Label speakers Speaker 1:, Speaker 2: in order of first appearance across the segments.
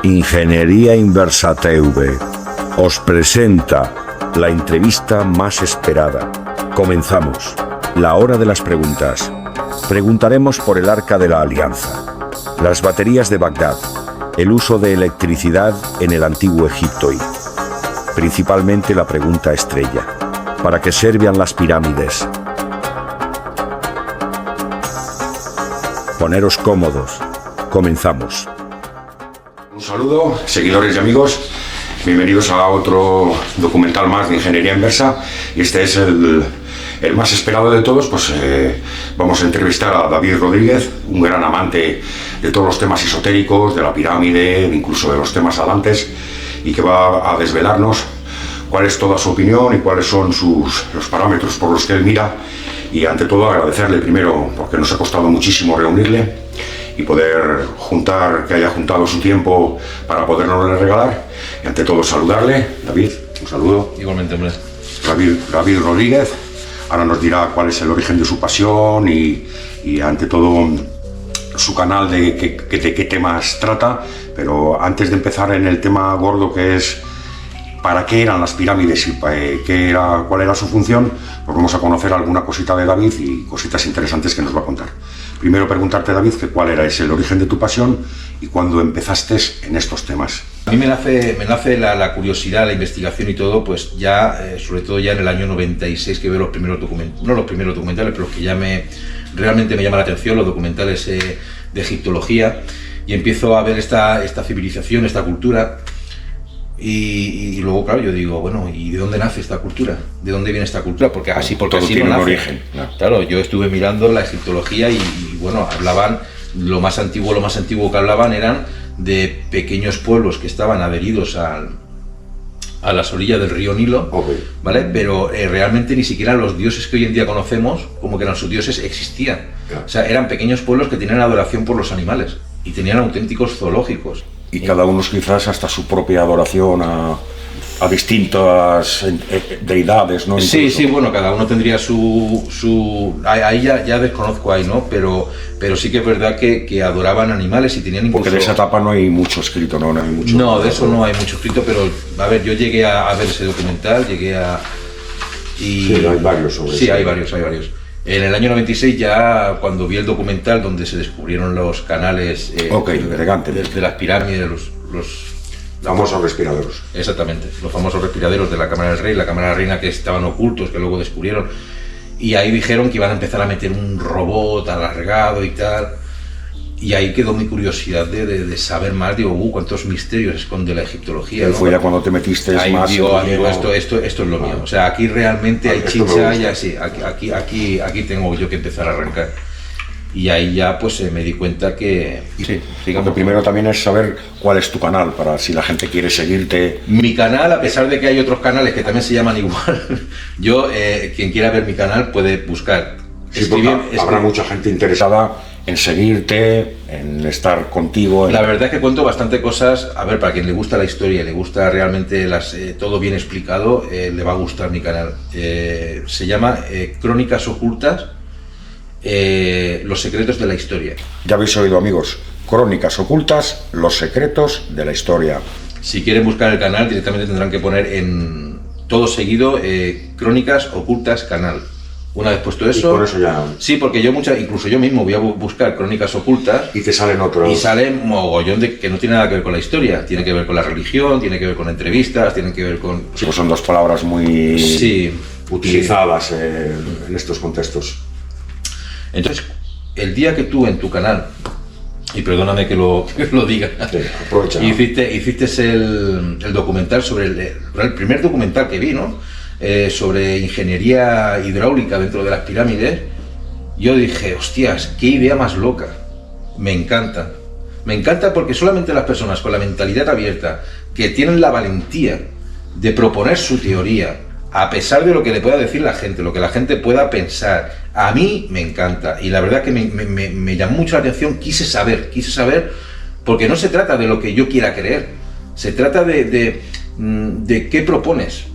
Speaker 1: Ingeniería Inversa TV os presenta la entrevista más esperada. Comenzamos. La hora de las preguntas. Preguntaremos por el Arca de la Alianza, las baterías de Bagdad, el uso de electricidad en el antiguo Egipto y, principalmente, la pregunta estrella: ¿para qué servían las pirámides? Poneros cómodos. Comenzamos.
Speaker 2: Un saludo, seguidores y amigos. Bienvenidos a otro documental más de Ingeniería Inversa. Y este es el más esperado de todos. Pues vamos a entrevistar a David Rodríguez, un gran amante de todos los temas esotéricos, de la pirámide, incluso de los temas alantes, y que va a desvelarnos cuál es toda su opinión y cuáles son los parámetros por los que él mira. Y ante todo agradecerle primero, porque nos ha costado muchísimo reunirle y poder que haya juntado su tiempo para podernos regalar. Y ante todo saludarle. David, un saludo.
Speaker 3: Igualmente, hombre.
Speaker 2: David Rodríguez ahora nos dirá cuál es el origen de su pasión y ante todo su canal de qué temas trata. Pero antes de empezar en el tema gordo, que es para qué eran las pirámides y cuál era su función, pues vamos a conocer alguna cosita de David y cositas interesantes que nos va a contar. Primero preguntarte, David, que cuál era el origen de tu pasión y cuándo empezaste en estos temas.
Speaker 3: A mí me nace la curiosidad, la investigación y todo, pues ya, sobre todo ya en el año 96, que veo los primeros documentales, no los primeros documentales, pero los que ya realmente me llaman la atención, los documentales de egiptología, y empiezo a ver esta civilización, esta cultura. Y luego, claro, yo digo, bueno, ¿y de dónde nace esta cultura? ¿De dónde viene esta cultura? Porque así
Speaker 2: todo
Speaker 3: así
Speaker 2: tiene
Speaker 3: no
Speaker 2: un
Speaker 3: nace.
Speaker 2: origen.
Speaker 3: Claro, yo estuve mirando la egiptología y bueno, hablaban, lo más antiguo que hablaban eran de pequeños pueblos que estaban adheridos a las orillas del río Nilo,
Speaker 2: Okay.
Speaker 3: ¿vale? Pero realmente ni siquiera los dioses que hoy en día conocemos, como que eran sus dioses, existían.
Speaker 2: Claro.
Speaker 3: O sea, eran pequeños pueblos que tenían adoración por los animales y tenían auténticos zoológicos.
Speaker 2: Y cada uno quizás hasta su propia adoración a distintas deidades, ¿no?
Speaker 3: Sí,
Speaker 2: Incluso.
Speaker 3: sí, bueno, cada uno tendría ahí ya desconozco ahí, ¿no? Pero sí que es verdad que adoraban animales y tenían incluso...
Speaker 2: Porque de esa etapa no hay mucho escrito, ¿no?
Speaker 3: No, de eso no hay mucho escrito, pero a ver, yo llegué a ver ese documental,
Speaker 2: Sí, hay varios sobre eso.
Speaker 3: Sí, hay varios. En el año 96 ya, cuando vi el documental donde se descubrieron los canales
Speaker 2: elegante.
Speaker 3: de las pirámides, los
Speaker 2: Famosos respiradores.
Speaker 3: Exactamente, los famosos respiraderos de la Cámara del Rey, la Cámara de la Reina, que estaban ocultos, que luego descubrieron, y ahí dijeron que iban a empezar a meter un robot alargado y tal, y ahí quedó mi curiosidad de saber más. Digo, cuántos misterios esconde la egiptología,
Speaker 2: Y
Speaker 3: ¿no?
Speaker 2: fue ya cuando te metiste
Speaker 3: Ahí
Speaker 2: más.
Speaker 3: digo, amigo, esto es lo mío. O sea, aquí realmente hay
Speaker 2: esto me
Speaker 3: chicha,
Speaker 2: gusta.
Speaker 3: y así, aquí tengo yo que empezar a arrancar. Y ahí ya pues me di cuenta que... Sí,
Speaker 2: Lo primero también es saber cuál es tu canal, para si la gente quiere seguirte.
Speaker 3: Mi canal, a pesar de que hay otros canales que también se llaman igual, yo, quien quiera ver mi canal puede buscar.
Speaker 2: Sí, porque habrá mucha gente interesada en seguirte, en estar contigo.
Speaker 3: La verdad es que cuento bastante cosas. A ver, para quien le gusta la historia, le gusta realmente todo bien explicado, le va a gustar mi canal. Se llama Crónicas Ocultas, los secretos de la historia.
Speaker 2: Ya habéis oído, amigos, Crónicas Ocultas, los secretos de la historia.
Speaker 3: Si quieren buscar el canal, directamente tendrán que poner en todo seguido Crónicas Ocultas Canal. Una vez puesto eso...
Speaker 2: Y por eso ya...
Speaker 3: Sí, porque incluso yo mismo voy a buscar Crónicas Ocultas
Speaker 2: Y te salen otros.
Speaker 3: y sale mogollón que no tiene nada que ver con la historia. Tiene que ver con la religión, tiene que ver con entrevistas, tiene que ver con...
Speaker 2: Sí, pues son dos palabras muy
Speaker 3: Sí,
Speaker 2: utilizadas en estos contextos.
Speaker 3: Entonces, el día que tú en tu canal, y perdóname que lo diga,
Speaker 2: Sí, aprovecha.
Speaker 3: hiciste el documental sobre el primer documental que vi, ¿no? Sobre ingeniería hidráulica dentro de las pirámides, yo dije, hostias, qué idea más loca. Me encanta porque solamente las personas con la mentalidad abierta, que tienen la valentía de proponer su teoría, a pesar de lo que le pueda decir la gente, lo que la gente pueda pensar, a mí me encanta. Y la verdad que me llamó mucho la atención, quise saber, porque no se trata de lo que yo quiera creer, se trata de qué propones.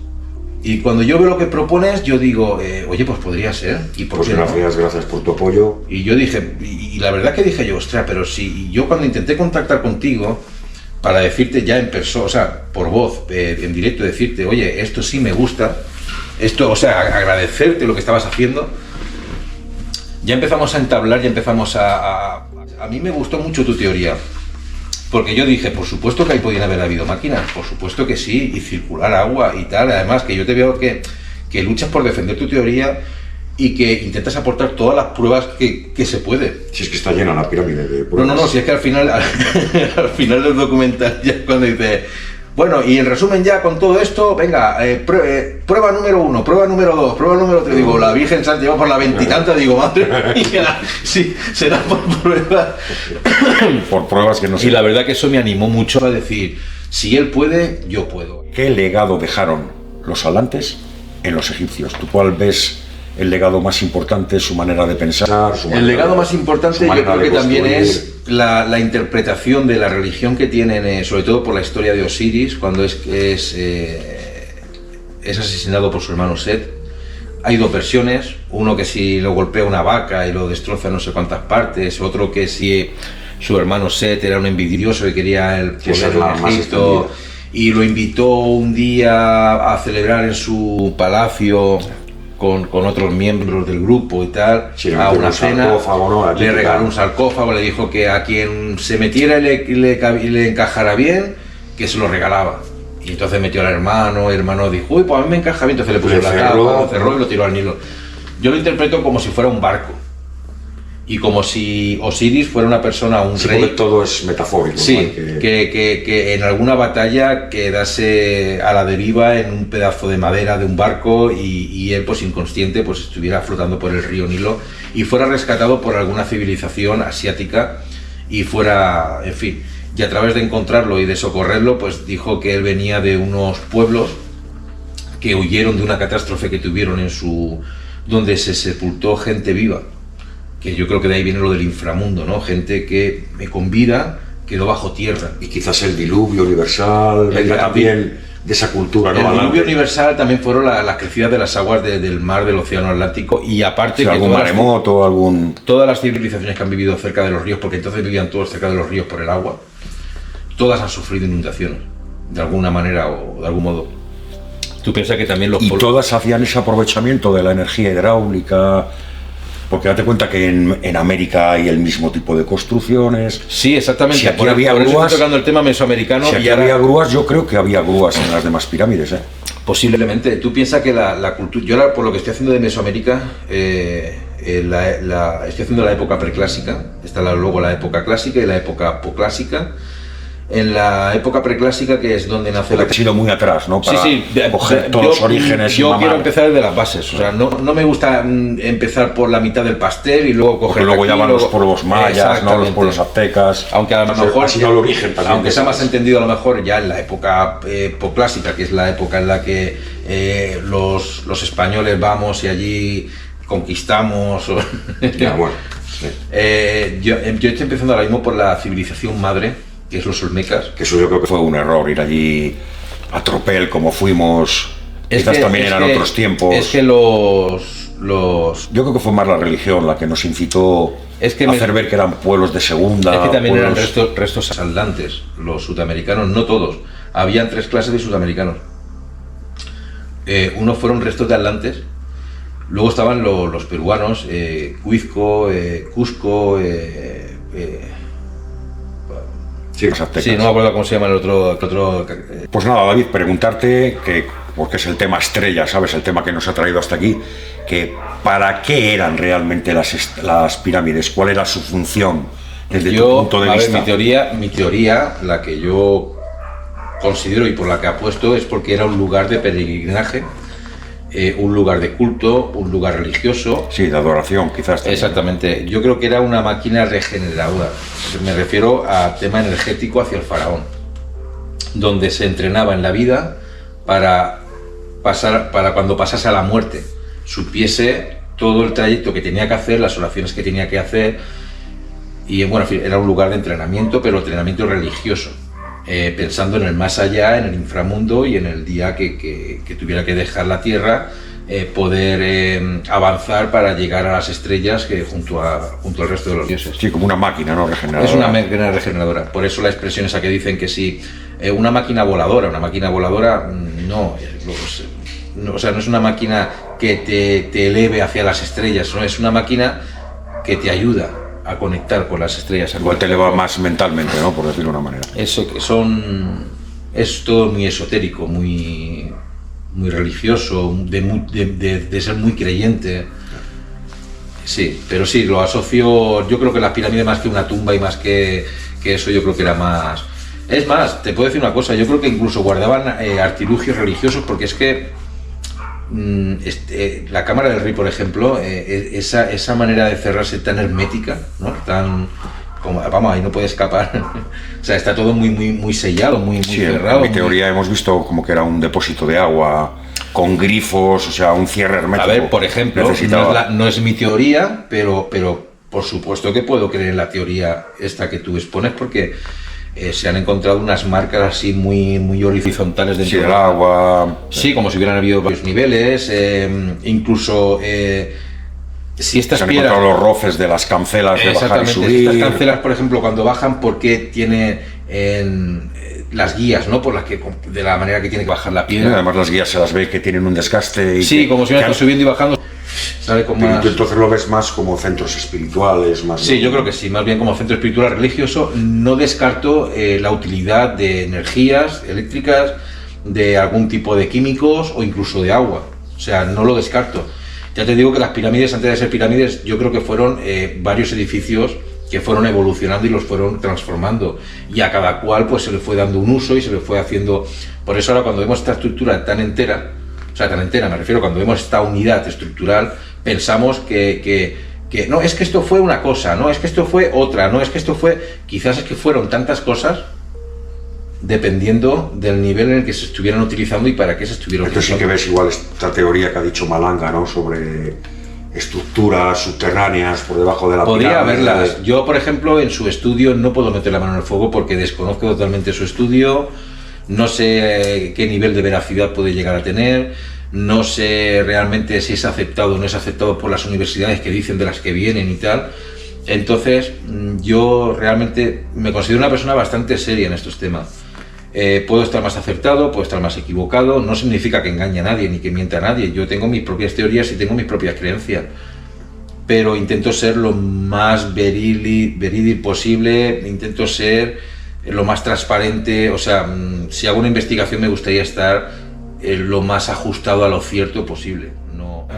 Speaker 3: Y cuando yo veo lo que propones, yo digo, oye, pues podría ser. ¿Y por
Speaker 2: Pues
Speaker 3: qué no?
Speaker 2: gracias por tu apoyo.
Speaker 3: Y yo dije, y la verdad que dije yo, ostras, pero si yo cuando intenté contactar contigo, para decirte ya en persona, o sea, por voz, en directo, decirte, oye, esto sí me gusta, esto, o sea, agradecerte lo que estabas haciendo, ya empezamos a entablar, ya empezamos a mí me gustó mucho tu teoría, porque yo dije, por supuesto que ahí podían haber habido máquinas, por supuesto que sí, y circular agua y tal, además que yo te veo que luchas por defender tu teoría y que intentas aportar todas las pruebas que se puede.
Speaker 2: Si es que está llena la pirámide de pruebas.
Speaker 3: No, si es que al final del documental ya cuando dice, bueno, y en resumen ya con todo esto, venga, prueba número 1, prueba número 2, prueba número 3, digo, la Virgen Santa lleva por la veintitanta, digo, madre mía, sí, será por pruebas.
Speaker 2: Por pruebas que no sé.
Speaker 3: Y la verdad que eso me animó mucho a decir, si él puede, yo puedo.
Speaker 2: ¿Qué legado dejaron los atlantes en los egipcios? ¿Tú cuál ves el legado más importante, su manera de pensar?
Speaker 3: El legado más importante yo creo que también es la interpretación de la religión que tienen, sobre todo por la historia de Osiris, cuando es asesinado por su hermano Set. Hay dos versiones, uno que si lo golpea una vaca y lo destroza en no sé cuántas partes, otro que si su hermano Set era un envidioso y quería el poder en Egipto y lo invitó un día a celebrar en su palacio con otros miembros del grupo y tal, sí, a una cena, ¿no? Le regaló un sarcófago, le dijo que a quien se metiera y le encajara bien, que se lo regalaba. Y entonces metió al hermano, el hermano dijo, uy, pues a mí me encaja bien, entonces le puso la tapa, lo cerró y lo tiró al Nilo. Yo lo interpreto como si fuera un barco. Y como si Osiris fuera una persona, un rey.
Speaker 2: Porque todo es metafórico.
Speaker 3: Sí, ¿no? que en alguna batalla quedase a la deriva en un pedazo de madera de un barco y él, pues inconsciente, pues estuviera flotando por el río Nilo y fuera rescatado por alguna civilización asiática y fuera, en fin, y a través de encontrarlo y de socorrerlo, pues dijo que él venía de unos pueblos que huyeron de una catástrofe que tuvieron donde se sepultó gente viva. Que yo creo que de ahí viene lo del inframundo, ¿no? Gente que con vida quedó bajo tierra.
Speaker 2: Y quizás el diluvio universal venga también de esa cultura, ¿no?
Speaker 3: El diluvio universal también fueron las crecidas de las aguas del mar del océano Atlántico y aparte que
Speaker 2: algún maremoto,
Speaker 3: todas las civilizaciones que han vivido cerca de los ríos, porque entonces vivían todos cerca de los ríos por el agua, todas han sufrido inundaciones, de alguna manera o de algún modo. Tú piensas que también los...
Speaker 2: Y todas hacían ese aprovechamiento de la energía hidráulica... Porque date cuenta que en América hay el mismo tipo de construcciones.
Speaker 3: Sí, exactamente.
Speaker 2: Si aquí había grúas,
Speaker 3: estoy tocando el tema mesoamericano.
Speaker 2: Si aquí había grúas, yo creo que había grúas en las demás pirámides.
Speaker 3: Posiblemente. Tú piensas que la cultura... Yo ahora, por lo que estoy haciendo de Mesoamérica, estoy haciendo la época preclásica. Está luego la época clásica y la época posclásica. En la época preclásica, que es donde nace la...
Speaker 2: Ha sido muy atrás, ¿no? Para
Speaker 3: sí,
Speaker 2: coger todos los orígenes.
Speaker 3: Yo quiero empezar desde las bases. O sea, no me gusta empezar por la mitad del pastel y luego coger...
Speaker 2: Luego ya van los pueblos mayas, ¿no? Los pueblos aztecas.
Speaker 3: Aunque a lo mejor...
Speaker 2: Ha sido el origen también.
Speaker 3: Aunque sea más entendido a lo mejor ya en la época posclásica, que es la época en la que los españoles vamos y allí conquistamos.
Speaker 2: Ya, bueno. Sí.
Speaker 3: Yo estoy empezando ahora mismo por la civilización madre, que es los olmecas.
Speaker 2: Que eso yo creo que fue un error, ir allí a tropel como fuimos. Quizás también eran otros tiempos.
Speaker 3: Es que los...
Speaker 2: Yo creo que fue más la religión la que nos incitó a hacer ver que eran pueblos de segunda.
Speaker 3: Es que también eran restos saldantes, los sudamericanos, no todos. Habían 3 clases de sudamericanos. Uno fueron restos de atlantes, luego estaban los peruanos, Cuzco, Cusco... Sí, no me acuerdo cómo se llama el otro.
Speaker 2: Pues nada, David, preguntarte, porque es el tema estrella, ¿sabes? El tema que nos ha traído hasta aquí, que ¿para qué eran realmente las pirámides? ¿Cuál era su función desde tu punto de vista?
Speaker 3: Mi teoría, la que yo considero y por la que apuesto, es porque era un lugar de peregrinaje, un lugar de culto, un lugar religioso.
Speaker 2: Sí, de adoración, quizás. También.
Speaker 3: Exactamente. Yo creo que era una máquina regeneradora. Me refiero a tema energético hacia el faraón, donde se entrenaba en la vida para cuando pasase a la muerte, supiese todo el trayecto que tenía que hacer, las oraciones que tenía que hacer. Y bueno, era un lugar de entrenamiento, pero entrenamiento religioso. Pensando en el más allá, en el inframundo y en el día que tuviera que dejar la tierra poder avanzar para llegar a las estrellas junto al resto de los dioses.
Speaker 2: Sí, como una máquina, ¿no? Regeneradora.
Speaker 3: Es una máquina regeneradora. Por eso la expresión esa que dicen que sí, una máquina voladora no, o sea, no es una máquina que te eleve hacia las estrellas, no, es una máquina que te ayuda a conectar con las estrellas.
Speaker 2: Igual te eleva más mentalmente, ¿no? Por decirlo de una manera.
Speaker 3: Eso es todo muy esotérico, muy religioso, de ser muy creyente. Sí, pero sí, lo asocio, yo creo que las pirámides más que una tumba y más que eso, yo creo que era más... Es más, te puedo decir una cosa, yo creo que incluso guardaban artilugios religiosos, porque es que la cámara del rey, por ejemplo, esa manera de cerrarse tan hermética, ¿no? Tan... Como, vamos, ahí no puede escapar. O sea, está todo muy sellado, muy cerrado.
Speaker 2: En mi teoría hemos visto como que era un depósito de agua con grifos, o sea, un cierre hermético.
Speaker 3: A ver, por ejemplo, no es mi teoría, pero por supuesto que puedo creer en la teoría esta que tú expones, porque se han encontrado unas marcas así muy horizontales dentro
Speaker 2: del agua.
Speaker 3: Sí, como si hubieran habido varios niveles, incluso... Si estas
Speaker 2: se han
Speaker 3: piedras,
Speaker 2: encontrado los roces de las cancelas de bajar y subir.
Speaker 3: Estas cancelas, por ejemplo, cuando bajan, ¿por qué tiene las guías, ¿no? Por las que, de la manera que tiene que bajar la piedra?
Speaker 2: Además, las guías se las ve que tienen un desgaste. Y
Speaker 3: sí, como si están subiendo y bajando. ¿Sabe? Con más...
Speaker 2: Tú entonces lo ves más como centros espirituales, más.
Speaker 3: Sí, yo creo que sí, más bien como centro espiritual religioso. No descarto la utilidad de energías eléctricas, de algún tipo de químicos o incluso de agua. O sea, no lo descarto. Ya te digo que las pirámides, antes de ser pirámides, yo creo que fueron varios edificios que fueron evolucionando y los fueron transformando, y a cada cual pues se le fue dando un uso y se le fue haciendo. Por eso ahora cuando vemos esta estructura tan entera, me refiero, cuando vemos esta unidad estructural, pensamos que no, es que esto fue una cosa, no, es que esto fue otra, no, es que esto fue... Quizás es que fueron tantas cosas dependiendo del nivel en el que se estuvieran utilizando y para qué se estuvieran
Speaker 2: utilizando. Sí que ves igual esta teoría que ha dicho Malanga, ¿no? Sobre estructuras subterráneas por debajo de la pirámide.
Speaker 3: Podría haberlas. Yo, por ejemplo, en su estudio no puedo meter la mano en el fuego porque desconozco totalmente su estudio, no sé qué nivel de veracidad puede llegar a tener, no sé realmente si es aceptado o no es aceptado por las universidades que dicen de las que vienen y tal. Entonces, yo realmente me considero una persona bastante seria en estos temas. Puedo estar más acertado, puedo estar más equivocado, no significa que engañe a nadie ni que mienta a nadie. Yo tengo mis propias teorías y tengo mis propias creencias, pero intento ser lo más verídico posible, intento ser lo más transparente. O sea, si hago una investigación me gustaría estar lo más ajustado a lo cierto posible.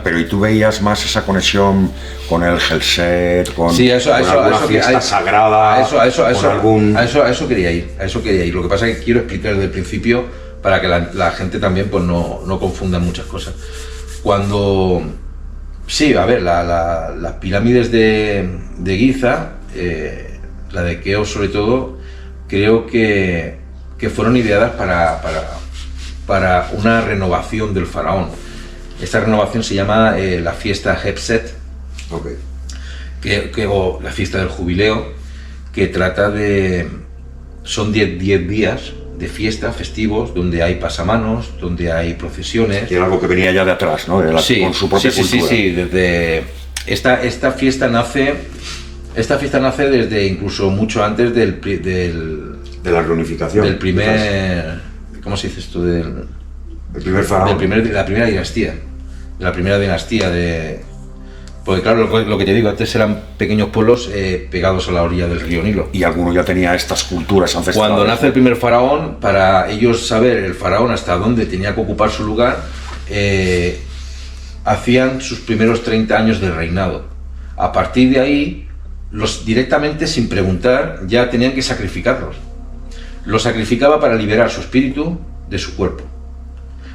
Speaker 2: Pero ¿y tú veías más esa conexión con el Gelset, con,
Speaker 3: sí, con
Speaker 2: alguna fiesta sagrada?
Speaker 3: A eso quería ir. Lo que pasa es que quiero explicar desde el principio para que la gente también pues no confunda muchas cosas. Cuando... Sí, a ver, las pirámides de Giza, la de Keops sobre todo, creo que fueron ideadas para una renovación del faraón. Esta renovación se llama la fiesta Hebset, o la fiesta del jubileo, que trata de... Son 10 días de fiesta, festivos, donde hay pasamanos, donde hay procesiones.
Speaker 2: Y era algo que venía ya de atrás, ¿no? Con su propia cultura.
Speaker 3: Sí, desde... Esta fiesta nace desde incluso mucho antes de
Speaker 2: la reunificación.
Speaker 3: Del primer... ¿Cómo se dice esto?
Speaker 2: El primer faraón.
Speaker 3: De la primera dinastía. De la primera dinastía porque claro, lo que te digo, antes eran pequeños pueblos pegados a la orilla del río Nilo.
Speaker 2: Y alguno ya tenía estas culturas ancestrales.
Speaker 3: Cuando nace el primer faraón, para ellos saber el faraón hasta dónde tenía que ocupar su lugar, hacían sus primeros 30 años de reinado. A partir de ahí, directamente sin preguntar, ya tenían que sacrificarlos. Los sacrificaba para liberar su espíritu de su cuerpo.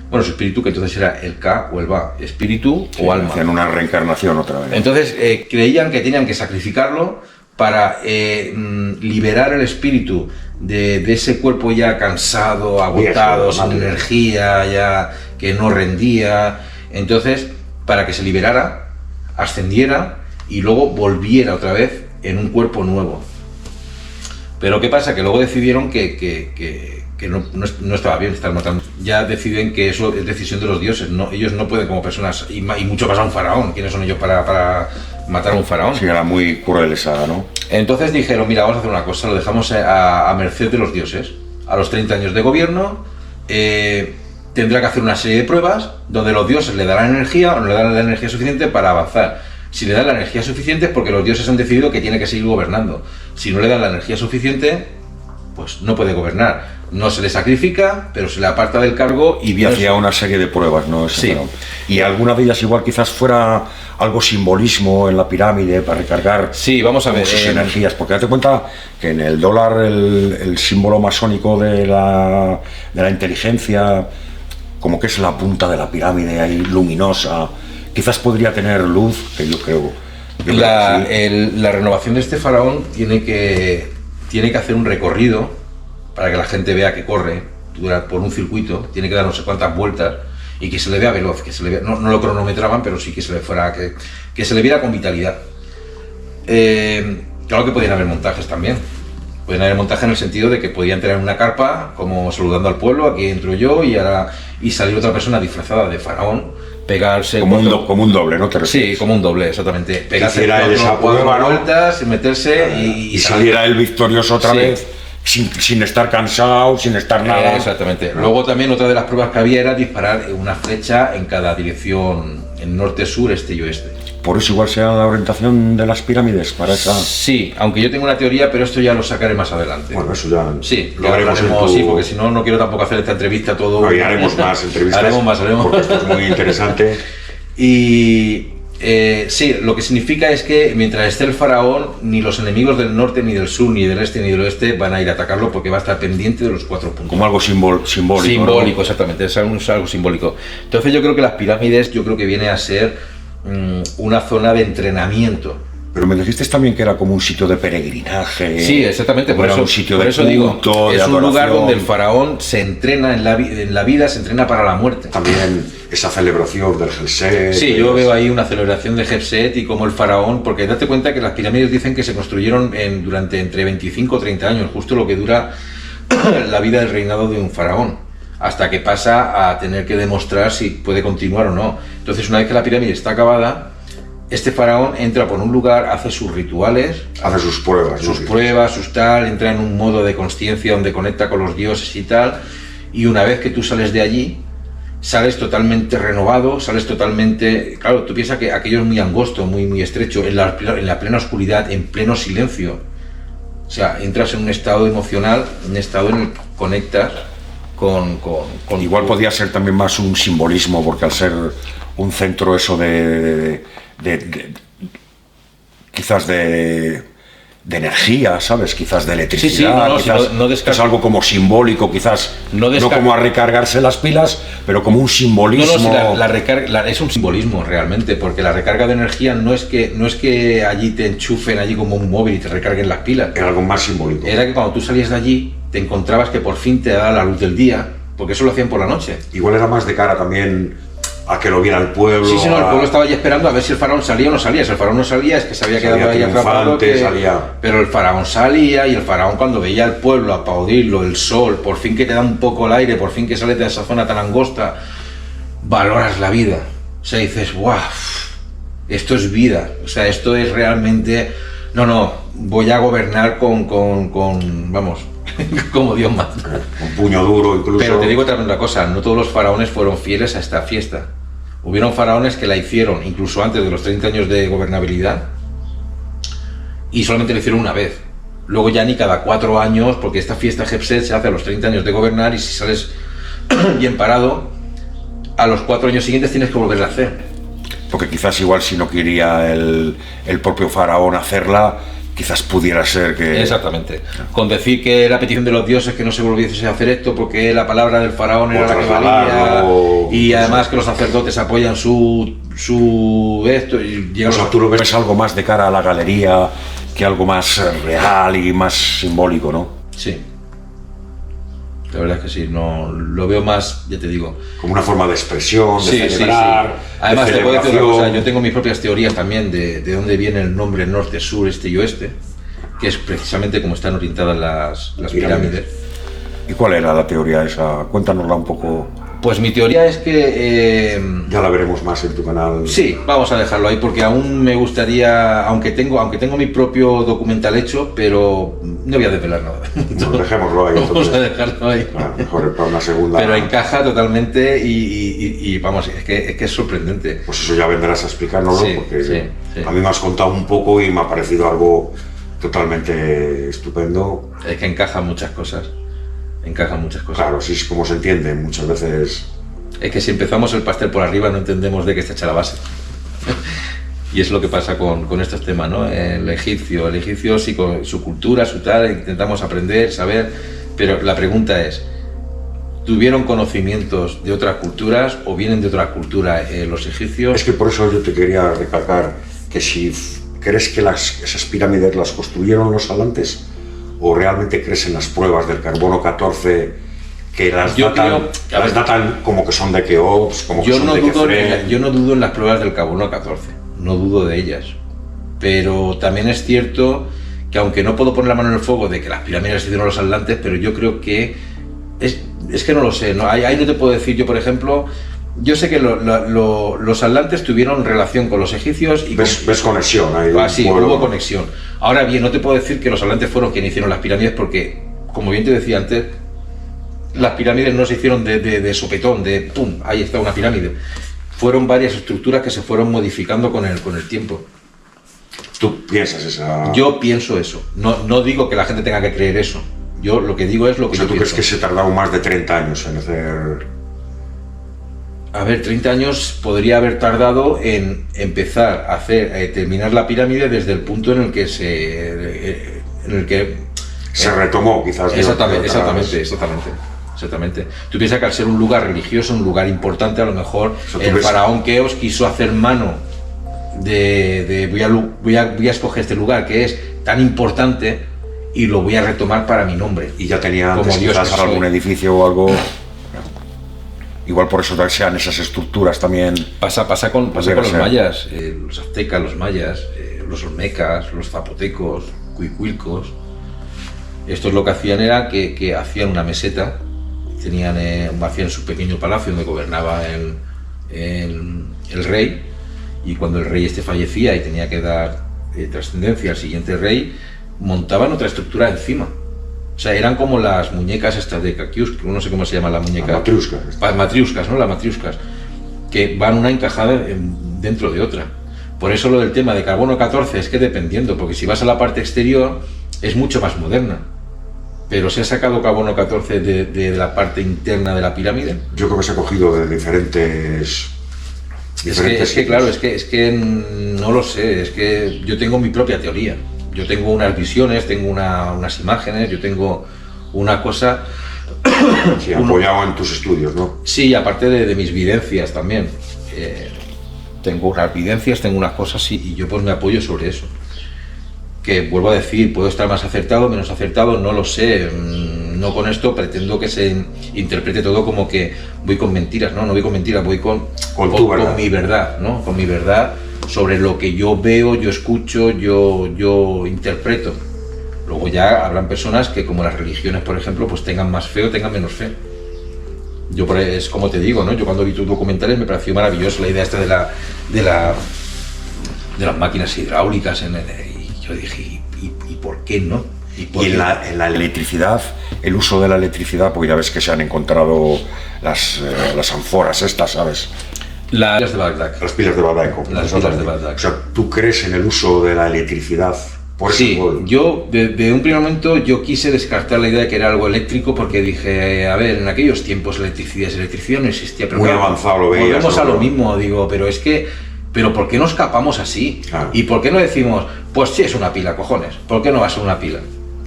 Speaker 3: Bueno, su espíritu, que entonces era el Ka o el Ba, espíritu o alma.
Speaker 2: Hacían una reencarnación otra vez.
Speaker 3: Entonces creían que tenían que sacrificarlo para liberar el espíritu de ese cuerpo ya cansado, agotado, sin energía, ya que no rendía. Entonces, para que se liberara, ascendiera y luego volviera otra vez en un cuerpo nuevo. Pero ¿qué pasa? Que luego decidieron que no estaba bien estar matando. Ya deciden que eso es decisión de los dioses, no, ellos no pueden como personas, y mucho más a un faraón. ¿Quiénes son ellos para matar a un faraón?
Speaker 2: Sí, era muy cruel esa, ¿no?
Speaker 3: Entonces dijeron, mira, vamos a hacer una cosa, lo dejamos a merced de los dioses. A los 30 años de gobierno tendrá que hacer una serie de pruebas donde los dioses le darán energía o no le darán la energía suficiente para avanzar. Si le dan la energía suficiente es porque los dioses han decidido que tiene que seguir gobernando. Si no le dan la energía suficiente, pues no puede gobernar. No se le sacrifica, pero se le aparta del cargo
Speaker 2: y hacía una serie de pruebas, ¿no?
Speaker 3: Sí.
Speaker 2: Y alguna de ellas igual quizás fuera algo simbolismo en la pirámide para recargar
Speaker 3: sí, vamos a ver,
Speaker 2: sus energías, porque date cuenta que en el dólar el símbolo masónico de la inteligencia, como que es la punta de la pirámide ahí luminosa, quizás podría tener luz, que yo creo
Speaker 3: la
Speaker 2: que sí.
Speaker 3: La renovación de este faraón tiene que hacer un recorrido para que la gente vea que corre por un circuito, tiene que dar no sé cuántas vueltas y que se le vea veloz, que se le vea, no lo cronometraban, pero sí que se le fuera, que se le viera con vitalidad. Claro que podían haber montajes también. Pueden haber montajes en el sentido de que podían tener una carpa, como saludando al pueblo, aquí entro yo, y salir otra persona disfrazada de faraón, pegarse...
Speaker 2: Como un doble, ¿no?
Speaker 3: Sí, como un doble, exactamente.
Speaker 2: Pegarse cuatro
Speaker 3: vueltas, meterse
Speaker 2: y saliera él victorioso otra vez. Sin estar cansado, sin estar nada.
Speaker 3: Exactamente. Luego también otra de las pruebas que había era disparar una flecha en cada dirección, en norte, sur, este y oeste.
Speaker 2: Por eso igual sea la orientación de las pirámides para esa...
Speaker 3: Sí, aunque yo tengo una teoría, pero esto ya lo sacaré más adelante.
Speaker 2: Bueno, eso ya
Speaker 3: sí,
Speaker 2: lo haremos
Speaker 3: sí, porque si no, no quiero tampoco hacer esta entrevista todo...
Speaker 2: No, y haremos más entrevistas.
Speaker 3: haremos más.
Speaker 2: Porque esto es muy interesante.
Speaker 3: Y... sí, lo que significa es que mientras esté el faraón, ni los enemigos del norte, ni del sur, ni del este, ni del oeste van a ir a atacarlo porque va a estar pendiente de los 4 puntos.
Speaker 2: Como algo simbólico.
Speaker 3: Simbólico,
Speaker 2: ¿no?
Speaker 3: Exactamente, es algo simbólico. Entonces yo creo que las pirámides, que viene a ser una zona de entrenamiento.
Speaker 2: Pero me dijiste también que era como un sitio de peregrinaje.
Speaker 3: Sí, exactamente, por eso,
Speaker 2: un sitio
Speaker 3: por
Speaker 2: de
Speaker 3: eso
Speaker 2: culto,
Speaker 3: digo, es un lugar donde el faraón se entrena en la vida, se entrena para la muerte.
Speaker 2: También esa celebración del Helset.
Speaker 3: Sí, yo veo ahí una celebración de Helset y como el faraón, porque date cuenta que las pirámides dicen que se construyeron durante entre 25 o 30 años, justo lo que dura la vida del reinado de un faraón, hasta que pasa a tener que demostrar si puede continuar o no. Entonces, una vez que la pirámide está acabada, este faraón entra por un lugar, hace sus rituales,
Speaker 2: hace sus pruebas,
Speaker 3: sus tal, entra en un modo de consciencia donde conecta con los dioses y tal, y una vez que tú sales de allí, sales totalmente renovado, sales totalmente... Claro, tú piensas que aquello es muy angosto, muy estrecho, en la plena oscuridad, en pleno silencio. O sea, entras en un estado emocional, un estado en el que conectas con
Speaker 2: Igual podía ser también más un simbolismo, porque al ser un centro eso quizás de energía, ¿sabes? Quizás de electricidad, quizás es algo como simbólico, quizás no como a recargarse las pilas, pero como un simbolismo.
Speaker 3: La recarga es un simbolismo realmente, porque la recarga de energía no es que allí te enchufen allí como un móvil y te recarguen las pilas.
Speaker 2: Era algo más simbólico.
Speaker 3: Era que cuando tú salías de allí te encontrabas que por fin te daba la luz del día, porque eso lo hacían por la noche.
Speaker 2: Igual era más de cara también a que lo viera el pueblo.
Speaker 3: Sí, el pueblo estaba ya esperando a ver si el faraón salía o no salía. Si el faraón no salía, es que se había quedado ahí atrapado. Pero el faraón salía, y el faraón, cuando veía al pueblo aplaudirlo, el sol, por fin que te da un poco el aire, por fin que sales de esa zona tan angosta, valoras la vida. O sea, dices, ¡guau! Esto es vida. O sea, esto es realmente... No, voy a gobernar con vamos, como Dios manda.
Speaker 2: Un puño duro incluso.
Speaker 3: Pero te digo otra cosa, no todos los faraones fueron fieles a esta fiesta. Hubieron faraones que la hicieron incluso antes de los 30 años de gobernabilidad y solamente la hicieron una vez. Luego ya ni cada 4 años, porque esta fiesta Helset se hace a los 30 años de gobernar, y si sales bien parado, a los 4 años siguientes tienes que volverla a hacer.
Speaker 2: Porque quizás igual si no quería el propio faraón hacerla, quizás pudiera ser que...
Speaker 3: Exactamente. Con decir que era petición de los dioses que no se volviese a hacer esto porque la palabra del faraón era la que valía, y además que los sacerdotes apoyan su esto, y
Speaker 2: o sea, tú lo ves algo más de cara a la galería que algo más real y más simbólico, ¿no?
Speaker 3: Sí. La verdad es que sí, no lo veo más, ya te digo,
Speaker 2: como una forma de expresión, de celebrar.
Speaker 3: Sí. Además, te puedo decir una cosa, yo tengo mis propias teorías también de dónde viene el nombre norte, sur, este y oeste. que es precisamente como están orientadas las pirámides.
Speaker 2: ¿Y cuál era la teoría esa? Cuéntanosla un poco.
Speaker 3: Pues mi teoría es que...
Speaker 2: Ya la veremos más en tu canal.
Speaker 3: Sí, vamos a dejarlo ahí porque aún me gustaría, aunque tengo mi propio documental hecho, pero no voy a desvelar nada.
Speaker 2: Bueno, dejémoslo ahí.
Speaker 3: Vamos a dejarlo ahí.
Speaker 2: Claro, mejor para una segunda.
Speaker 3: Pero encaja totalmente y vamos, es que es sorprendente.
Speaker 2: Pues eso ya vendrás a explicárnoslo,
Speaker 3: Sí,
Speaker 2: porque
Speaker 3: sí.
Speaker 2: a mí me has contado un poco y me ha parecido algo totalmente estupendo.
Speaker 3: Es que encajan muchas cosas.
Speaker 2: Claro, sí es como se entiende muchas veces.
Speaker 3: Es que si empezamos el pastel por arriba no entendemos de qué está hecha la base. Y es lo que pasa con estos temas, ¿no? El egipcio sí, con su cultura, su tal, intentamos aprender, saber, pero la pregunta es, ¿tuvieron conocimientos de otras culturas o vienen de otras culturas los egipcios?
Speaker 2: Es que por eso yo te quería recalcar que si crees que esas pirámides las construyeron los atlantes o realmente crees en las pruebas del carbono 14 que las datan como que son de Keops, como que son de Kefren.
Speaker 3: Yo no dudo en las pruebas del carbono 14, no dudo de ellas, pero también es cierto que aunque no puedo poner la mano en el fuego de que las pirámides hicieron los atlantes, pero yo creo que es que no lo sé, ¿no? Ahí no te puedo decir. Yo, por ejemplo, yo sé que los atlantes tuvieron relación con los egipcios y
Speaker 2: ves conexión ahí.
Speaker 3: Sí, hubo conexión. Ahora bien, no te puedo decir que los atlantes fueron quienes hicieron las pirámides porque, como bien te decía antes, las pirámides no se hicieron de sopetón, de pum, ahí está una pirámide. Fueron varias estructuras que se fueron modificando con el tiempo.
Speaker 2: ¿Tú piensas esa...?
Speaker 3: Yo pienso eso. No digo que la gente tenga que creer eso. Yo lo que digo es lo que yo
Speaker 2: ¿tú
Speaker 3: pienso.
Speaker 2: crees que se tardaron más de 30 años en hacer...?
Speaker 3: A ver, 30 años podría haber tardado en empezar a terminar la pirámide desde el punto en el que
Speaker 2: se retomó, quizás.
Speaker 3: Exactamente. Tú piensas que al ser un lugar religioso, un lugar importante, a lo mejor el faraón Keops quiso hacer mano voy a escoger este lugar que es tan importante y lo voy a retomar para mi nombre.
Speaker 2: Y ya tenía
Speaker 3: como
Speaker 2: antes
Speaker 3: Dios
Speaker 2: quizás algún edificio o algo. Igual por eso sean esas estructuras también.
Speaker 3: Pasa con los mayas, los aztecas, los mayas, los olmecas, los zapotecos, cuicuilcos. Estos lo que hacían era que hacían una meseta, hacían su pequeño palacio donde gobernaba el rey, y cuando el rey fallecía y tenía que dar trascendencia al siguiente rey, montaban otra estructura encima. O sea, eran como las muñecas estas de Kakiusk, no sé cómo se llama la muñeca. Matriuscas, ¿no? Las matriuscas, que van una encajada dentro de otra. Por eso lo del tema de carbono 14 es que dependiendo, porque si vas a la parte exterior es mucho más moderna. Pero se ha sacado carbono 14 de la parte interna de la pirámide.
Speaker 2: Yo creo que se ha cogido de diferentes...
Speaker 3: Es que no lo sé, es que yo tengo mi propia teoría. Yo tengo unas visiones, tengo unas imágenes, yo tengo una cosa...
Speaker 2: Sí, apoyado en tus estudios, ¿no?
Speaker 3: Sí, aparte de mis vivencias también. Tengo unas vivencias, tengo unas cosas y yo pues me apoyo sobre eso. Que vuelvo a decir, puedo estar más acertado, menos acertado, no lo sé. No con esto pretendo que se interprete todo como que voy con mentiras, ¿no? No voy con mentiras, voy con mi verdad, ¿no? Con mi verdad sobre lo que yo veo, yo escucho, yo interpreto. Luego ya habrán personas que, como las religiones, por ejemplo, pues tengan más fe o tengan menos fe. Es como te digo, ¿no? Yo cuando vi tus documentales me pareció maravilloso la idea esta de las máquinas hidráulicas y yo dije, ¿y por qué no?
Speaker 2: Y en la electricidad, el uso de la electricidad, porque ya ves que se han encontrado las ánforas estas, ¿sabes?
Speaker 3: Las pilas de Bagdad.
Speaker 2: Las pilas de Bagdad.
Speaker 3: Las pilas de Bagdad.
Speaker 2: O sea, ¿tú crees en el uso de la electricidad?
Speaker 3: Sí, yo de un primer momento yo quise descartar la idea de que era algo eléctrico porque dije, a ver, en aquellos tiempos electricidad no existía. Pero
Speaker 2: muy avanzado lo veías.
Speaker 3: Volvemos a lo mismo, digo, pero ¿por qué nos escapamos así?
Speaker 2: Claro.
Speaker 3: ¿Y por qué no decimos, pues sí es una pila, cojones? ¿Por qué no va a ser una pila?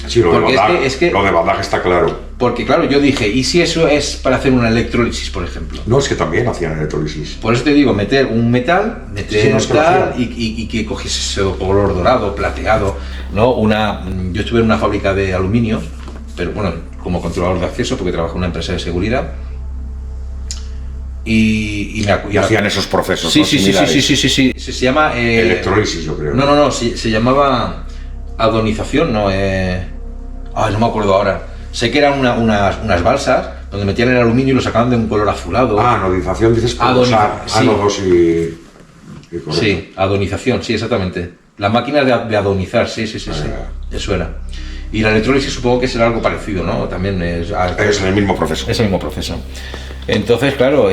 Speaker 2: Sí, lo de Bagdad está claro.
Speaker 3: Porque claro, yo dije, ¿y si eso es para hacer una electrólisis, por ejemplo?
Speaker 2: No, es que también hacían electrólisis.
Speaker 3: Por eso te digo, meter un metal, y que cogiese ese color dorado, plateado, ¿no? Yo estuve en una fábrica de aluminio, pero bueno, como controlador de acceso, porque trabajé en una empresa de seguridad. Y
Speaker 2: hacían esos procesos.
Speaker 3: Sí. Se llama...
Speaker 2: electrólisis, yo creo.
Speaker 3: No, se llamaba adonización, no, no me acuerdo ahora. Sé que eran unas balsas donde metían el aluminio y lo sacaban de un color azulado.
Speaker 2: Anodización dices por usar
Speaker 3: sí.
Speaker 2: ánodos y
Speaker 3: Sí, adonización, sí, exactamente. La máquina de adonizar, sí. Eso era. Y la electrólisis supongo que será algo parecido, ¿no? También es
Speaker 2: el mismo proceso.
Speaker 3: Es el mismo proceso. Entonces, claro,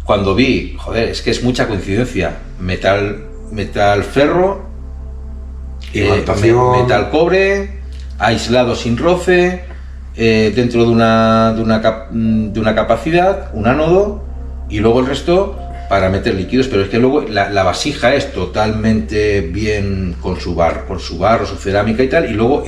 Speaker 3: cuando vi, joder, es que es mucha coincidencia. Metal ferro, metal cobre, aislado sin roce, dentro de una capacidad, un ánodo, y luego el resto para meter líquidos. Pero es que luego la vasija es totalmente bien con su barro, su cerámica y tal, y luego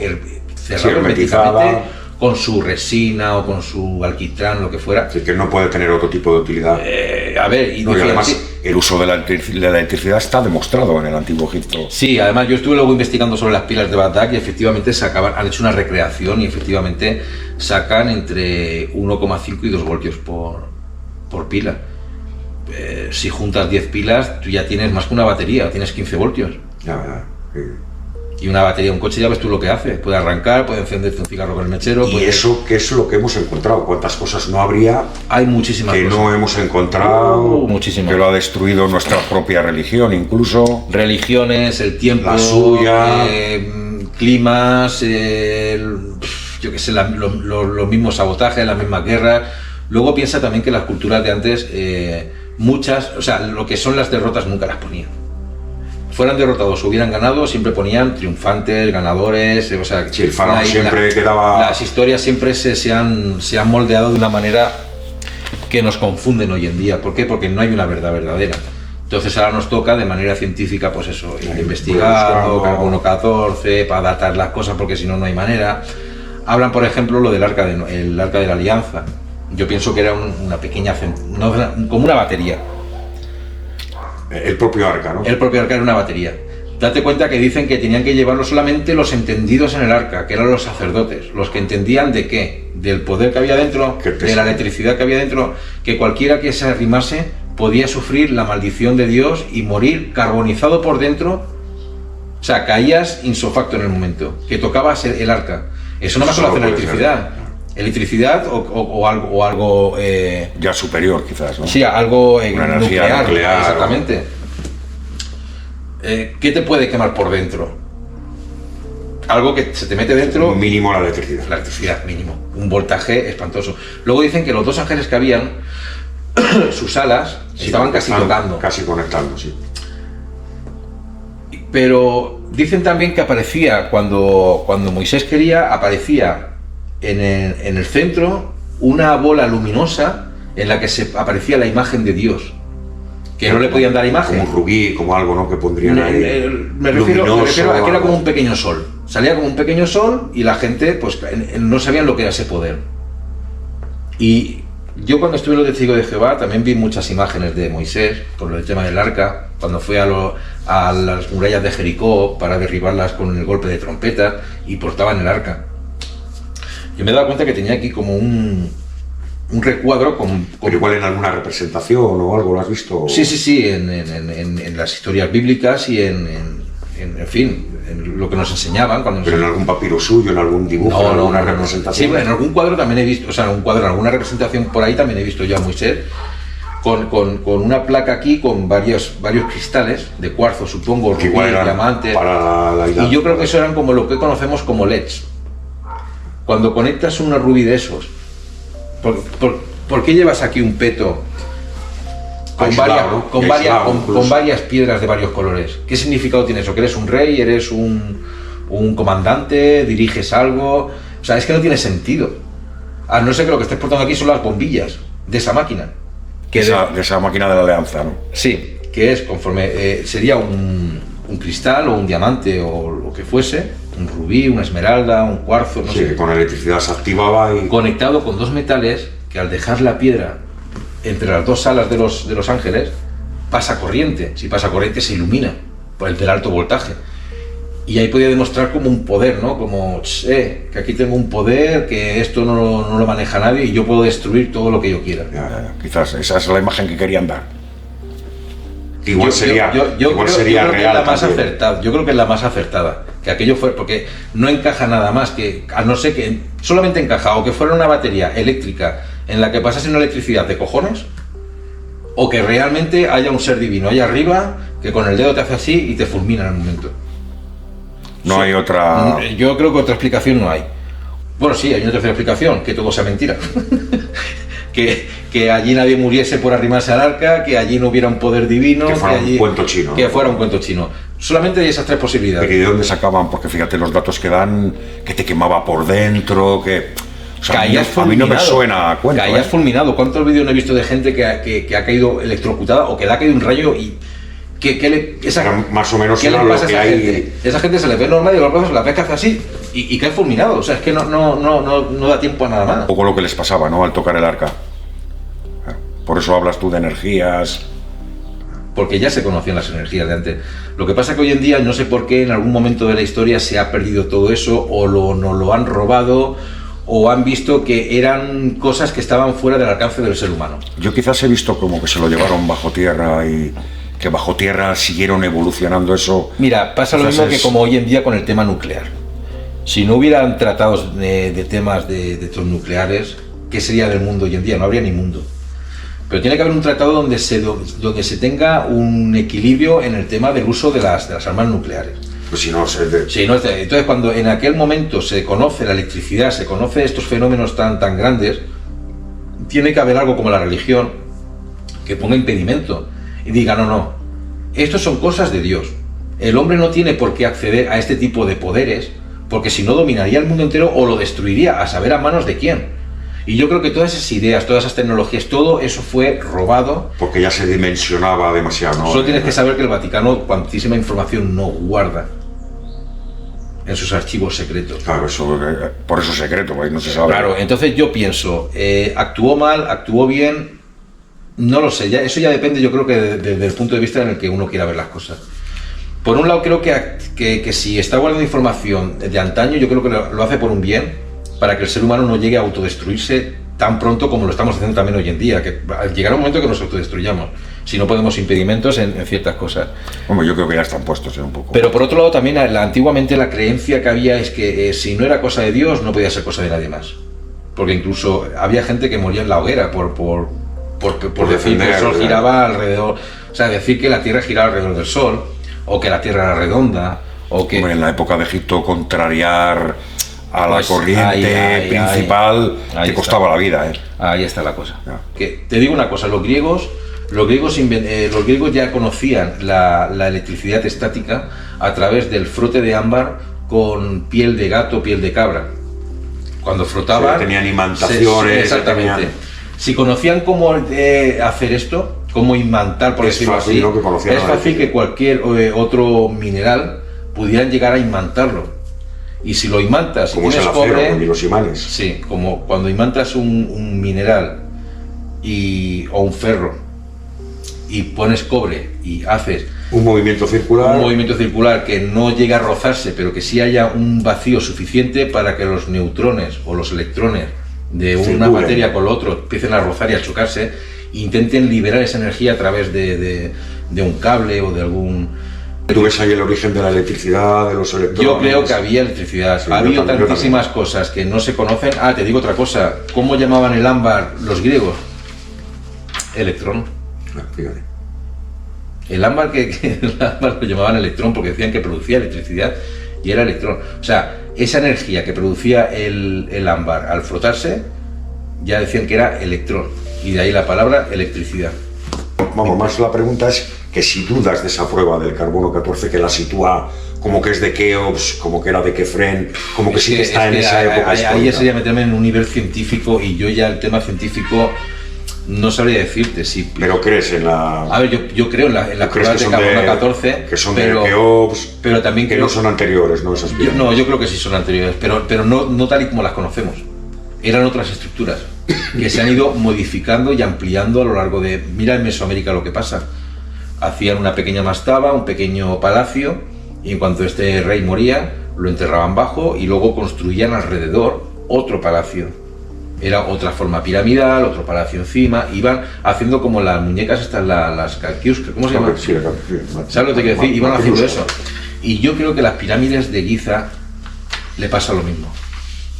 Speaker 3: cerrado herméticamente con su resina o con su alquitrán, lo que fuera.
Speaker 2: Es que no puede tener otro tipo de utilidad.
Speaker 3: A ver,
Speaker 2: y además el uso de la electricidad está demostrado en el Antiguo Egipto.
Speaker 3: Sí, además yo estuve luego investigando sobre las pilas de Bagdad y efectivamente han hecho una recreación y efectivamente sacan entre 1,5 y 2 voltios por pila. Si juntas 10 pilas, tú ya tienes más que una batería, tienes 15 voltios.
Speaker 2: Ya. Sí.
Speaker 3: Y una batería, un coche, ya ves tú lo que hace. Puede arrancar, puede encenderse un cigarro con el mechero.
Speaker 2: ¿Y eso qué es lo que hemos encontrado? ¿Cuántas cosas no habría?
Speaker 3: Hay muchísimas
Speaker 2: que
Speaker 3: cosas.
Speaker 2: No hemos encontrado.
Speaker 3: Muchísimas.
Speaker 2: Que lo ha destruido nuestra propia religión, incluso.
Speaker 3: Religiones, el tiempo,
Speaker 2: la suya.
Speaker 3: Climas, yo qué sé, los mismos sabotajes, las mismas guerras. Luego piensa también que las culturas de antes, muchas, o sea, lo que son las derrotas nunca las ponían. Fueran derrotados o hubieran ganado, siempre ponían triunfantes, ganadores, o sea,
Speaker 2: sí, el faraón siempre quedaba.
Speaker 3: Las historias siempre se han moldeado de una manera que nos confunden hoy en día. ¿Por qué? Porque no hay una verdad verdadera. Entonces ahora nos toca de manera científica, pues eso, ir investigando, carbono 14, para datar las cosas, porque si no, no hay manera. Hablan, por ejemplo, lo del arca de la Alianza. Yo pienso que era una pequeña, como una batería.
Speaker 2: El propio arca, ¿no?
Speaker 3: El propio arca era una batería. Date cuenta que dicen que tenían que llevarlo solamente los entendidos en el arca, que eran los sacerdotes, los que entendían de qué, del poder que había dentro, de la electricidad que había dentro, que cualquiera que se arrimase podía sufrir la maldición de Dios y morir carbonizado por dentro. O sea, caías insofacto en el momento que tocabas el arca. Eso no más solo hace la electricidad. Electricidad o algo
Speaker 2: ya superior, quizás, ¿no?
Speaker 3: Sí, algo
Speaker 2: una energía nuclear,
Speaker 3: exactamente. ¿Qué te puede quemar por dentro? Algo que se te mete dentro.
Speaker 2: Mínimo la electricidad.
Speaker 3: La electricidad, mínimo. Un voltaje espantoso. Luego dicen que los dos ángeles que habían, sus alas, estaban casi tocando.
Speaker 2: Casi conectando, sí.
Speaker 3: Pero dicen también que aparecía, cuando Moisés quería, aparecía en el centro una bola luminosa en la que aparecía la imagen de Dios, que no le podían dar imagen.
Speaker 2: Como un rubí, como algo, ¿no? Que pondrían ahí.
Speaker 3: Me refiero a que era como un pequeño sol. Salía como un pequeño sol y la gente pues no sabían lo que era ese poder. Y yo cuando estuve en los Testigos de Jehová también vi muchas imágenes de Moisés por el tema del arca, cuando fue a las murallas de Jericó para derribarlas con el golpe de trompeta y portaban el arca. Yo me he dado cuenta que tenía aquí como un recuadro con...
Speaker 2: Pero igual en alguna representación o algo, ¿lo has visto?
Speaker 3: Sí, en las historias bíblicas y en fin, en lo que nos enseñaban.
Speaker 2: Pero en algún papiro suyo, en algún dibujo, en alguna representación.
Speaker 3: Sí, en algún cuadro también he visto, o sea, en alguna representación por ahí también he visto yo a Moisés con una placa aquí con varios cristales de cuarzo, supongo, rubí, diamante. Y yo creo que eso eran como lo que conocemos como LEDs. Cuando conectas una rubí de esos, ¿por qué llevas aquí un peto con varias piedras de varios colores? ¿Qué significado tiene eso? ¿Que eres un rey? ¿Eres un comandante? ¿Diriges algo? O sea, es que no tiene sentido. A no ser que lo que estés portando aquí son las bombillas de esa máquina.
Speaker 2: De esa máquina de la Alianza, ¿no?
Speaker 3: Sí, que es conforme... sería un cristal o un diamante o lo que fuese, un rubí, una esmeralda, un cuarzo, no sé.
Speaker 2: Que con electricidad se activaba y...
Speaker 3: Conectado con dos metales que al dejar la piedra entre las dos alas de los ángeles, pasa corriente. Si pasa corriente se ilumina por el del alto voltaje. Y ahí podía demostrar como un poder, ¿no? Como, que aquí tengo un poder, que esto no lo maneja nadie y yo puedo destruir todo lo que yo quiera.
Speaker 2: Quizás esa es la imagen que querían dar. Igual sería
Speaker 3: creo que es
Speaker 2: real
Speaker 3: la más
Speaker 2: también.
Speaker 3: acertada. Yo creo que es la más acertada. Que aquello fue, porque no encaja nada más, que a no ser que solamente encaja o que fuera una batería eléctrica en la que pasase una electricidad de cojones, o que realmente haya un ser divino allá arriba que con el dedo te hace así y te fulmina en el momento.
Speaker 2: No hay otra...
Speaker 3: Yo creo que otra explicación no hay. Bueno, sí, hay una tercera explicación, que todo sea mentira. que allí nadie muriese por arrimarse al arca, que allí no hubiera un poder divino,
Speaker 2: Que fuera un
Speaker 3: allí,
Speaker 2: cuento chino,
Speaker 3: que
Speaker 2: ¿no?
Speaker 3: fuera un cuento chino. Solamente hay esas tres posibilidades.
Speaker 2: Pero ¿y de dónde sacaban? Porque fíjate los datos que dan, que te quemaba por dentro, que... O sea,
Speaker 3: Caías
Speaker 2: a mí no me
Speaker 3: fulminado.
Speaker 2: suena a cuento.
Speaker 3: Caías fulminado. ¿Cuántos vídeos no he visto de gente que ha caído electrocutada o que le ha caído un rayo y
Speaker 2: Pero más o menos
Speaker 3: ¿qué le
Speaker 2: era lo
Speaker 3: pasa a
Speaker 2: que
Speaker 3: esa
Speaker 2: hay...
Speaker 3: gente? Esa gente se le ve normal y los brazos la ves que hace así y cae fulminado. O sea, es que no da tiempo a nada más.
Speaker 2: Un poco lo que les pasaba, ¿no? Al tocar el arca. Por eso hablas tú de energías...
Speaker 3: Porque ya se conocían las energías de antes. Lo que pasa es que hoy en día, no sé por qué, en algún momento de la historia se ha perdido todo eso, o nos lo han robado, o han visto que eran cosas que estaban fuera del alcance del ser humano.
Speaker 2: Yo quizás he visto como que se lo llevaron bajo tierra y que bajo tierra siguieron evolucionando eso.
Speaker 3: Mira, pasa lo
Speaker 2: Quizás
Speaker 3: mismo que
Speaker 2: es-
Speaker 3: como hoy en día con el tema nuclear. Si no hubieran tratados de temas de estos nucleares, ¿qué sería del mundo hoy en día? No habría ni mundo. Pero tiene que haber un tratado donde se tenga un equilibrio en el tema del uso de las armas nucleares.
Speaker 2: Pues si no,
Speaker 3: Sí, ¿no? Entonces, cuando en aquel momento se conoce la electricidad, se conoce estos fenómenos tan grandes, tiene que haber algo como la religión que ponga impedimento y diga, no, estos son cosas de Dios. El hombre no tiene por qué acceder a este tipo de poderes, porque si no dominaría el mundo entero o lo destruiría, a saber a manos de quién. Y yo creo que todas esas ideas, todas esas tecnologías, todo eso fue robado.
Speaker 2: porque ya se dimensionaba demasiado, ¿no?
Speaker 3: Solo tienes que saber que el Vaticano cuantísima información no guarda en sus archivos secretos.
Speaker 2: Claro, eso, por eso es secreto, pues no se sabe.
Speaker 3: Claro, entonces yo pienso, actuó mal, actuó bien, no lo sé, eso ya depende, yo creo que desde el punto de vista en el que uno quiera ver las cosas. Por un lado creo que si está guardando información de antaño, yo creo que lo hace por un bien, para que el ser humano no llegue a autodestruirse tan pronto como lo estamos haciendo también hoy en día, que llegará un momento que nos autodestruyamos, si no ponemos impedimentos en ciertas cosas.
Speaker 2: Hombre, yo creo que ya están puestos un poco.
Speaker 3: Pero por otro lado también antiguamente la creencia que había es que si no era cosa de Dios no podía ser cosa de nadie más, porque incluso había gente que moría en la hoguera por decir que el sol giraba alrededor, o sea, decir que la Tierra giraba alrededor del Sol, o que la Tierra era redonda, o que...
Speaker 2: Hombre, en la época de Egipto contrariar a la
Speaker 3: Pues
Speaker 2: corriente
Speaker 3: ahí,
Speaker 2: principal
Speaker 3: ahí
Speaker 2: te costaba la vida,
Speaker 3: Ahí está la cosa.
Speaker 2: Ya.
Speaker 3: Que te digo una cosa, los griegos ya conocían la electricidad estática a través del frote de ámbar con piel de gato, piel de cabra. Cuando frotaban...
Speaker 2: Sí, tenían imantaciones,
Speaker 3: exactamente.
Speaker 2: tenían-
Speaker 3: Si conocían cómo hacer esto, cómo imantar, por
Speaker 2: Es
Speaker 3: decirlo
Speaker 2: fácil,
Speaker 3: así,
Speaker 2: ¿no? Que conocieran
Speaker 3: es
Speaker 2: la
Speaker 3: fácil que cualquier otro mineral pudieran llegar a imantarlo. Y si lo imantas, si
Speaker 2: como es el
Speaker 3: tienes
Speaker 2: acero
Speaker 3: cobre...
Speaker 2: y los imanes.
Speaker 3: Sí, como cuando imantas un mineral o un ferro y pones cobre y haces
Speaker 2: Un movimiento circular.
Speaker 3: un movimiento circular que no llega a rozarse, pero que sí haya un vacío suficiente para que los neutrones o los electrones de una
Speaker 2: Circulen.
Speaker 3: materia con lo otro empiecen a rozar y a chocarse, e intenten liberar esa energía a través de un cable o de algún...
Speaker 2: Tú ves ahí el origen de la electricidad, de los electrones.
Speaker 3: Yo creo que había electricidad,
Speaker 2: Sí,
Speaker 3: ha habido
Speaker 2: yo también.
Speaker 3: tantísimas cosas que no se conocen. Ah, te digo otra cosa, ¿cómo llamaban el ámbar los griegos? Electrón.
Speaker 2: Ah, fíjate.
Speaker 3: El ámbar el ámbar lo llamaban electrón porque decían que producía electricidad y era electrón. O sea, esa energía que producía el ámbar al frotarse, ya decían que era electrón. Y de ahí la palabra electricidad.
Speaker 2: Vamos, más la pregunta es que si dudas de esa prueba del carbono 14 que la sitúa como que es de Keops, como que era de Kephren, como que sí que está en esa época
Speaker 3: Ahí
Speaker 2: histórica.
Speaker 3: sería meterme en un nivel científico y yo ya el tema científico no sabría decirte si...
Speaker 2: Pero crees en la...
Speaker 3: A ver, yo creo en la
Speaker 2: ¿Crees
Speaker 3: prueba
Speaker 2: que
Speaker 3: de
Speaker 2: son
Speaker 3: carbono
Speaker 2: de
Speaker 3: 14,
Speaker 2: que son
Speaker 3: pero,
Speaker 2: de Keops,
Speaker 3: pero también
Speaker 2: que
Speaker 3: creo
Speaker 2: no son anteriores, ¿no? Esas
Speaker 3: yo,
Speaker 2: pirámides.
Speaker 3: no, yo creo que sí son anteriores, pero no tal y como las conocemos. Eran otras estructuras que se han ido modificando y ampliando a lo largo de... Mira en Mesoamérica lo que pasa. Hacían una pequeña mastaba, un pequeño palacio, y en cuanto este rey moría, lo enterraban bajo y luego construían alrededor otro palacio. Era otra forma piramidal, otro palacio encima, iban haciendo como las muñecas estas, las Katiuska, ¿cómo se llama?
Speaker 2: Sí,
Speaker 3: ¿Sabes lo que quiero decir? Iban haciendo eso. Y yo creo que las pirámides de Giza le pasa lo mismo.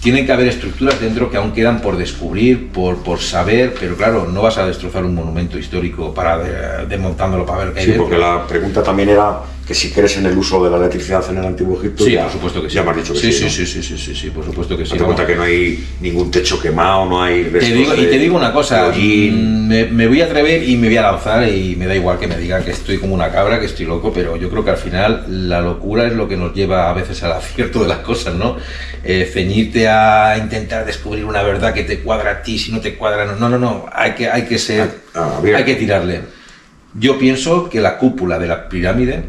Speaker 3: Tienen que haber estructuras dentro que aún quedan por descubrir, por saber, pero claro, no vas a destrozar un monumento histórico para desmontándolo para ver qué hay dentro.
Speaker 2: Porque la pregunta también era que si crees en el uso de la electricidad en el Antiguo Egipto.
Speaker 3: Sí,
Speaker 2: ya,
Speaker 3: por supuesto que sí.
Speaker 2: Ya me has dicho que sí.
Speaker 3: Sí, por supuesto que sí.
Speaker 2: Date cuenta que no hay ningún techo quemado, no hay restos
Speaker 3: Te digo una cosa,
Speaker 2: de
Speaker 3: me voy a atrever y me voy a lanzar y me da igual que me digan que estoy como una cabra, que estoy loco, pero yo creo que al final la locura es lo que nos lleva a veces al acierto de las cosas, ¿no? Ceñirte a intentar descubrir una verdad que te cuadra a ti, si no te cuadra, no, hay que ser, hay que tirarle. Yo pienso que la cúpula de la pirámide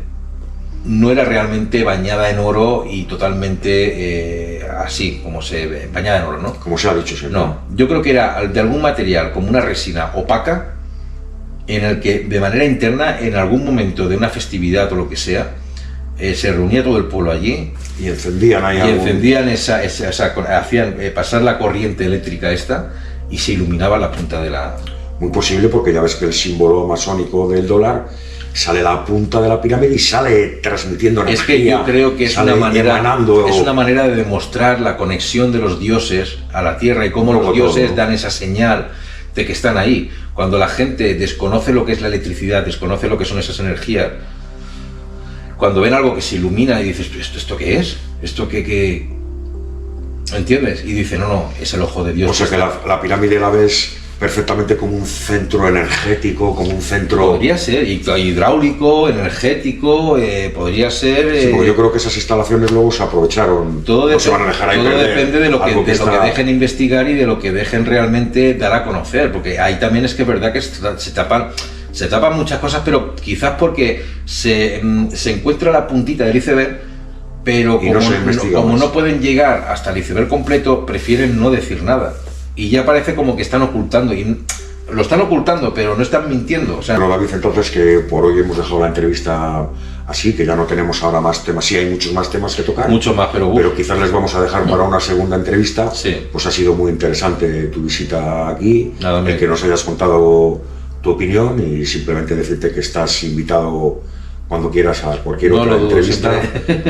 Speaker 3: no era realmente bañada en oro y totalmente así, como se ve, bañada en oro, ¿no?
Speaker 2: Como se ha dicho siempre.
Speaker 3: No, yo creo que era de algún material, como una resina opaca, en el que de manera interna, en algún momento de una festividad o lo que sea, se reunía todo el pueblo allí
Speaker 2: y encendían ahí
Speaker 3: hacían pasar la corriente eléctrica esta y se iluminaba la punta de la...
Speaker 2: Muy posible, porque ya ves que el símbolo masónico del dólar sale la punta de la pirámide y sale transmitiendo energía.
Speaker 3: Es que yo creo que es una manera de demostrar la conexión de los dioses a la tierra y cómo los dioses dan esa señal de que están ahí. Cuando la gente desconoce lo que es la electricidad, desconoce lo que son esas energías, cuando ven algo que se ilumina y dices, ¿esto qué es? ¿Esto qué? ¿Entiendes? Y dice, no, es el ojo de Dios.
Speaker 2: O sea que la pirámide la ves perfectamente como un centro energético, como un centro...
Speaker 3: Podría ser, hidráulico, energético, podría ser...
Speaker 2: Sí, porque yo creo que esas instalaciones luego se aprovecharon,
Speaker 3: todo
Speaker 2: se van a dejar ahí
Speaker 3: todo
Speaker 2: perder,
Speaker 3: depende de lo que dejen investigar y de lo que dejen realmente dar a conocer, porque ahí también es que es verdad que se tapan muchas cosas, pero quizás porque se encuentra la puntita del iceberg, pero como no pueden llegar hasta el iceberg completo, prefieren no decir nada. Y ya parece como que están ocultando, y lo están ocultando, pero no están mintiendo. O sea,
Speaker 2: bueno, David, entonces, que por hoy hemos dejado la entrevista así, que ya no tenemos ahora más temas, sí hay muchos más temas que tocar.
Speaker 3: Mucho más,
Speaker 2: pero quizás les vamos a dejar para una segunda entrevista.
Speaker 3: Sí.
Speaker 2: Pues ha sido muy interesante tu visita aquí,
Speaker 3: Nada,
Speaker 2: el que nos hayas contado tu opinión y simplemente decirte que estás invitado cuando quieras a cualquier otra entrevista,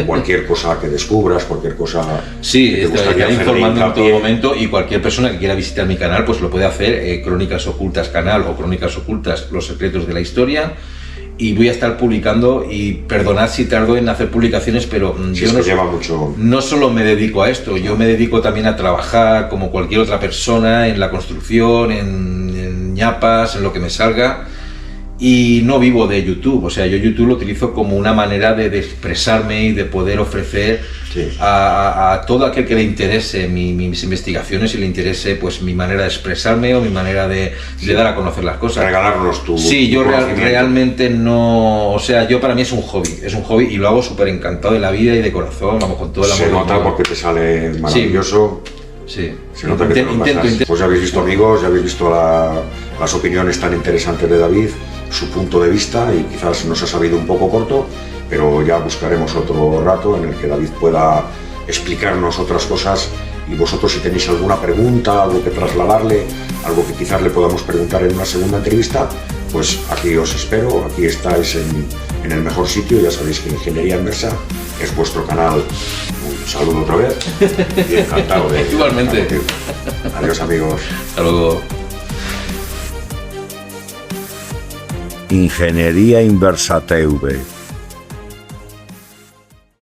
Speaker 2: cualquier cosa que descubras, cualquier cosa
Speaker 3: sí,
Speaker 2: que te
Speaker 3: estaré informando en todo momento, y cualquier persona que quiera visitar mi canal pues lo puede hacer, Crónicas Ocultas Canal o Crónicas Ocultas Los Secretos de la Historia, y voy a estar publicando, y perdonad si tardo en hacer publicaciones, pero
Speaker 2: yo
Speaker 3: no solo me dedico a esto, yo me dedico también a trabajar como cualquier otra persona en la construcción, en ñapas, en lo que me salga. Y no vivo de YouTube, o sea, yo YouTube lo utilizo como una manera de expresarme y de poder ofrecer a todo aquel que le interese mis investigaciones y le interese pues mi manera de expresarme o mi manera de dar a conocer las cosas.
Speaker 2: Regalarnos tu
Speaker 3: Sí, yo realmente no, o sea, yo para mí es un hobby y lo hago súper encantado de la vida y de corazón, vamos, con todo el amor.
Speaker 2: Se nota porque te sale maravilloso.
Speaker 3: Sí.
Speaker 2: Se nota que te lo pasas. Pues ya habéis visto, amigos, ya habéis visto las opiniones tan interesantes de David, su punto de vista, y quizás nos ha salido un poco corto, pero ya buscaremos otro rato en el que David pueda explicarnos otras cosas, y vosotros, si tenéis alguna pregunta, algo que trasladarle, algo que quizás le podamos preguntar en una segunda entrevista, pues aquí os espero, aquí estáis en el mejor sitio. Ya sabéis que Ingeniería Inversa es vuestro canal. Un saludo otra vez y encantado de...
Speaker 3: Igualmente.
Speaker 2: Adiós, amigos.
Speaker 3: Hasta luego.
Speaker 1: Ingeniería Inversa TV.